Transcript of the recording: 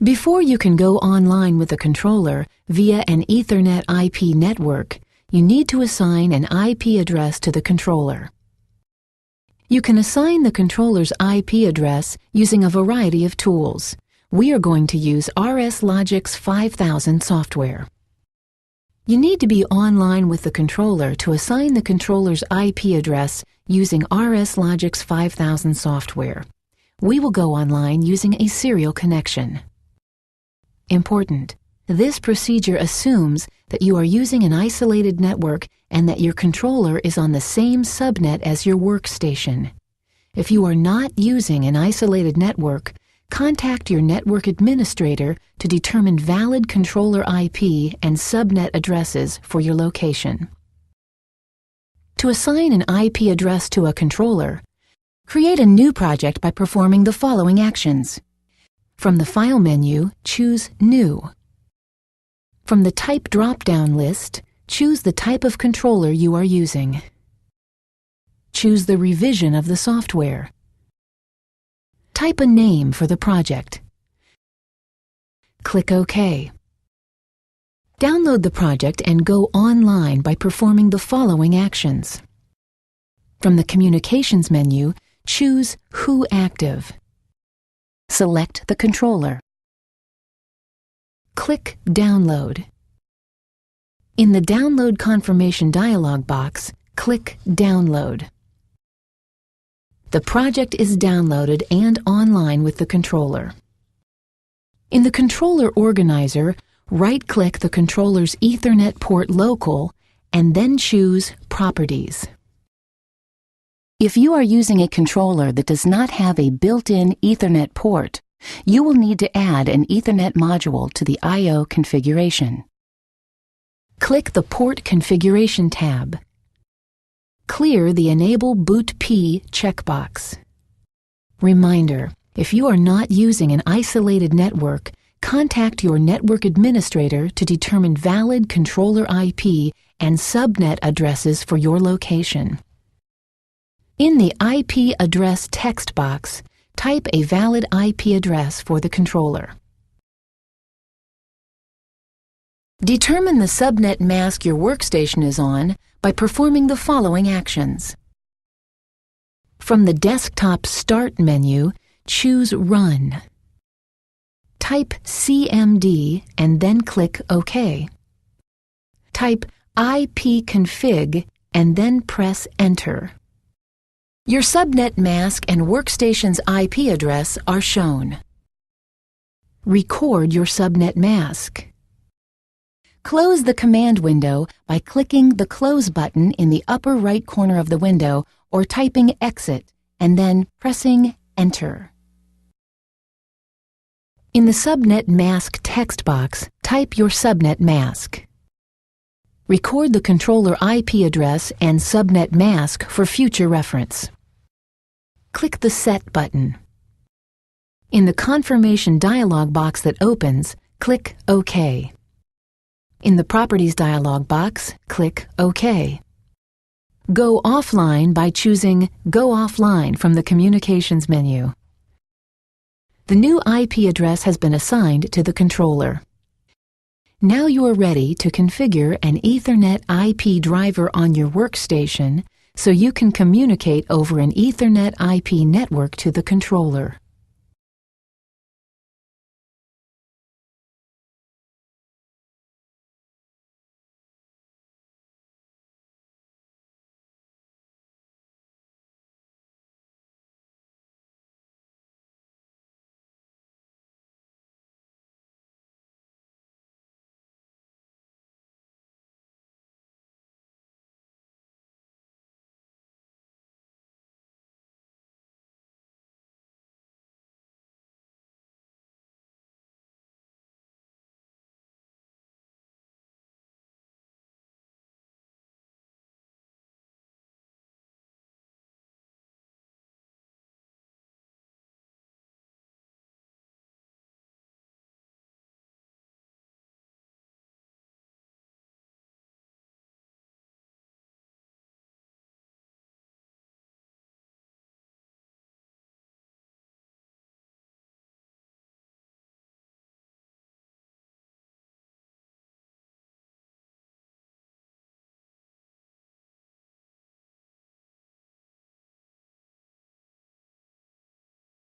Before you can go online with the controller via an Ethernet IP network, you need to assign an IP address to the controller. You can assign the controller's IP address using a variety of tools. We are going to use RSLogix 5000 software. You need to be online with the controller to assign the controller's IP address using RSLogix 5000 software. We will go online using a serial connection. Important: this procedure assumes that you are using an isolated network and that your controller is on the same subnet as your workstation. If you are not using an isolated network, contact your network administrator to determine valid controller IP and subnet addresses for your location. To assign an IP address to a controller, create a new project by performing the following actions. From the File menu, choose New. From the Type drop-down list, choose the type of controller you are using. Choose the revision of the software. Type a name for the project. Click OK. Download the project and go online by performing the following actions. From the Communications menu, choose Who Active. Select the controller. Click Download. In the Download Confirmation dialog box, click Download. The project is downloaded and online with the controller. In the Controller Organizer, right-click the controller's Ethernet port local and then choose Properties. If you are using a controller that does not have a built-in Ethernet port, you will need to add an Ethernet module to the I/O configuration. Click the Port Configuration tab. Clear the Enable Boot P checkbox. Reminder: if you are not using an isolated network, contact your network administrator to determine valid controller IP and subnet addresses for your location. In the IP address text box, type a valid IP address for the controller. Determine the subnet mask your workstation is on by performing the following actions. From the Desktop Start menu, choose Run. Type CMD and then click OK. Type ipconfig and then press Enter. Your subnet mask and workstation's IP address are shown. Record your subnet mask. Close the command window by clicking the Close button in the upper right corner of the window or typing Exit and then pressing Enter. In the Subnet Mask text box, type your subnet mask. Record the controller IP address and subnet mask for future reference. Click the Set button. In the Confirmation dialog box that opens, click OK. In the Properties dialog box, click OK. Go offline by choosing Go Offline from the Communications menu. The new IP address has been assigned to the controller. Now you are ready to configure an Ethernet IP driver on your workstation so you can communicate over an Ethernet IP network to the controller.